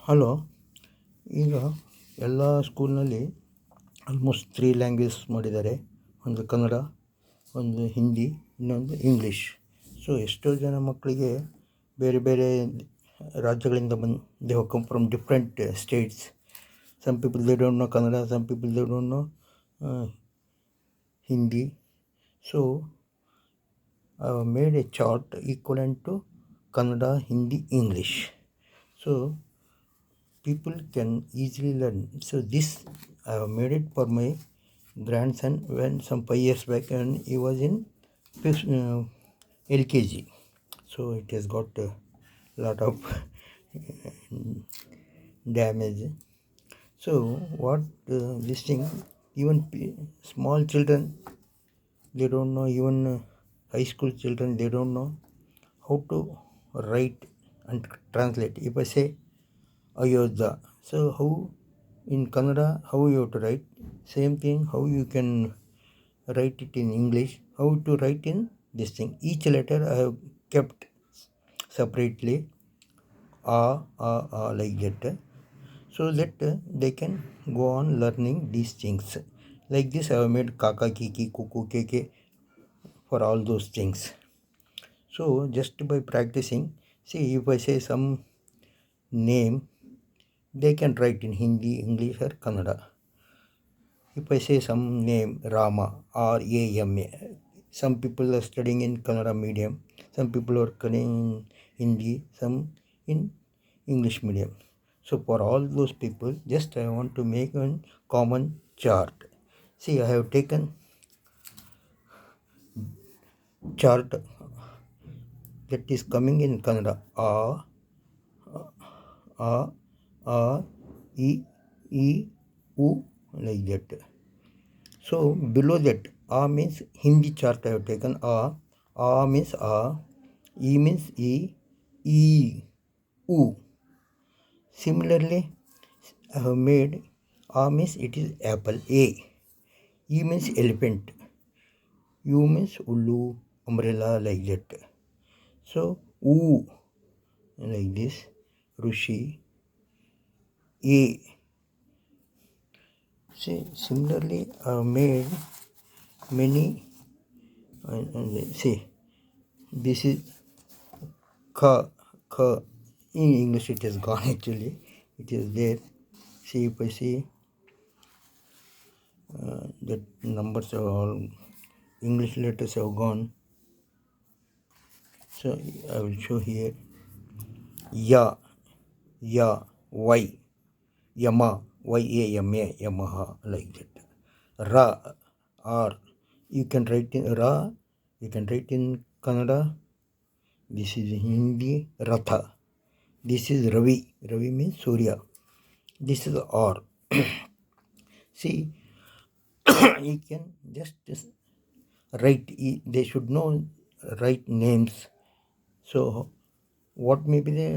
Hello. ಈಗ ಎಲ್ಲ ಸ್ಕೂಲ್ನಲ್ಲಿ ಆಲ್ಮೋಸ್ಟ್ 3 ಲ್ಯಾಂಗ್ವೇಜಸ್ ಮಾಡಿದ್ದಾರೆ. ಒಂದು ಕನ್ನಡ, ಒಂದು ಹಿಂದಿ, ಇನ್ನೊಂದು ಇಂಗ್ಲೀಷ್. ಸೊ ಎಷ್ಟೋ ಜನ ಮಕ್ಕಳಿಗೆ ಬೇರೆ ಬೇರೆ ರಾಜ್ಯಗಳಿಂದ they have come from different states. Some people they don't know Kannada, some people they don't know Hindi. So I have made a chart equivalent to Kannada, Hindi, English. So people can easily learn. So this I have made it for my grandson when some 5 years back when he was in LKG. So it has got a lot of damage. So what this thing, even small children, they don't know, even high school children, they don't know how to write and translate. If I say Ayodhya, so how in Kannada, how you have to write? Same thing, how you can write it in English, how to write in this thing. Each letter I have kept separately, like that, so that they can go on learning these things. Like this I have made kaka, kiki, kuku, keke for all those things. So just by practicing, see, if I say some name, they can write in Hindi, English or Kannada. If I say some name, Rama, R-A-M-A, some people are studying in Kannada medium, some people are studying in Hindi, some in English medium. So for all those people, just I want to make a common chart. See, I have taken chart that is coming in Kannada. E, U, like that. So below that, A means Hindi chart I have taken. A means A, E means E, U. Similarly, I have made A means it is apple, A. E means elephant, U means Ulu, umbrella, like that. So U, like this, Rushi, A. See, similarly I have made many, see, this is Ka. In English it has gone, actually it is there. See, if I see that numbers are all, English letters have gone. So I will show here. Ya, Y, Yama, Y-A-M-A, Yamaha, like that. Ra, R, you can write in Ra, you can write in Kannada. This is Hindi, Ratha. This is Ravi. Ravi means Surya. This is R. See, you can just write. They should know write names. So what may be the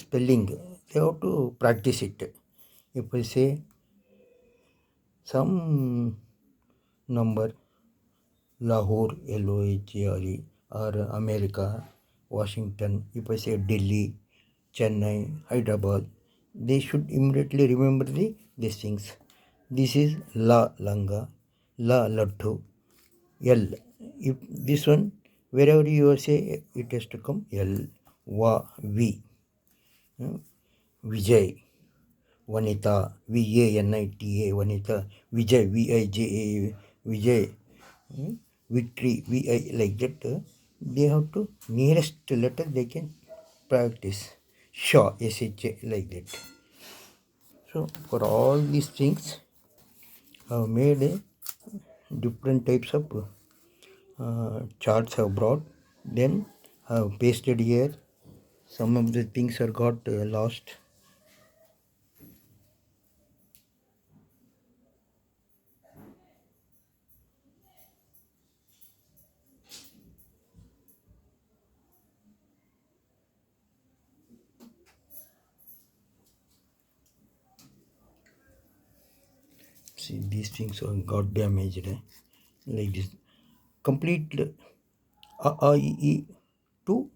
spelling? They have to practice it. If I say some number, Lahore, L-O-H-A-R-E, or America, Washington, if I say Delhi, Chennai, Hyderabad, they should immediately remember these things. This is La, Langa, La, Lattu, L. If this one, wherever you say, it has to come L, Va, V, Vijay, Vanita, V-A-N-I-T-A, Vanita, Vijay, V-I-J-A, Vijay, Victory, V-I, like that. They have to, nearest letter they can practice. Shaw, S-H-A, like that. So for all these things, I have made different types of charts I have brought. Then I have pasted here. Some of the things are got lost. See, these things are got damaged, like this. Complete A-I-E to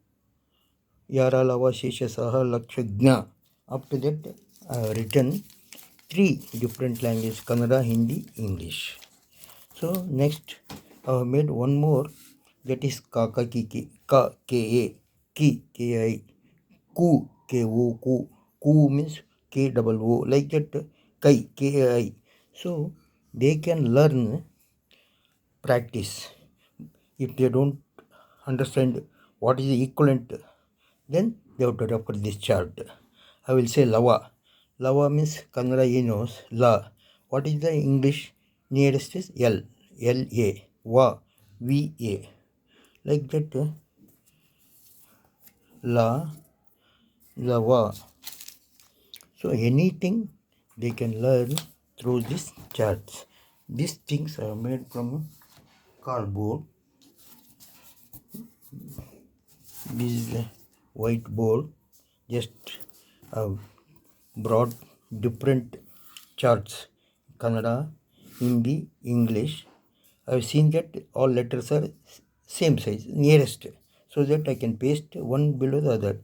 Yara Lava Shesha Saha Lakshagna. Up to that I have written 3 different languages: Kannada, Hindi, English. So next I have made one more, that is Kaka Kiki, Ka K-A, Ki K-I, Ku K-O, Ku. Ku means K-O-O, like that, Kai K-A-I. So they can learn, practice. If they don't understand what is the equivalent, then they have to refer this chart. I will say lava. Lava means Kannada he knows. La. What is the English nearest is L. L-A. Va. V-A. Like that. La. Lava. So anything they can learn through these charts. These things are made from cardboard. This is a whiteboard. Just brought different charts: Kannada, Hindi, English. I've seen that all letters are same size, nearest, so that I can paste one below the other.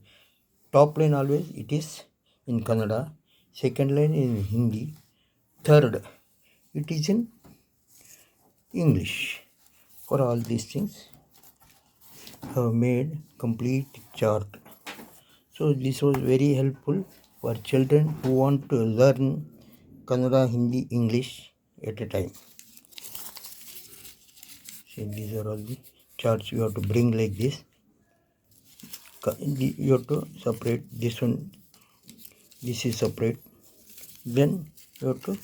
Top line always it is in Kannada, second line in Hindi, third it is in English. For all these things, I have made complete chart. So this was very helpful for children who want to learn Kannada, Hindi, English at a time. See, these are all the charts you have to bring like this. You have to separate this one, this is separate. Then you have to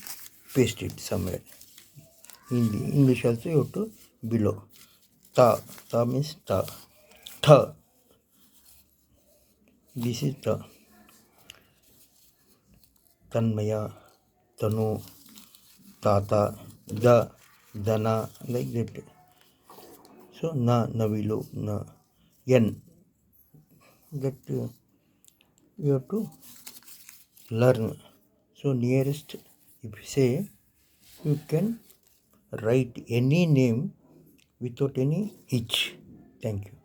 paste it somewhere. In the English also you have to below. Ta, ta means ta. Tha, this is ta. Tanmaya, Tanu, Tata, Da, Dana, like that. So na, Navilu, na, Yan. That you have to learn. So nearest, if you say, you can write any name without any hitch. Thank you.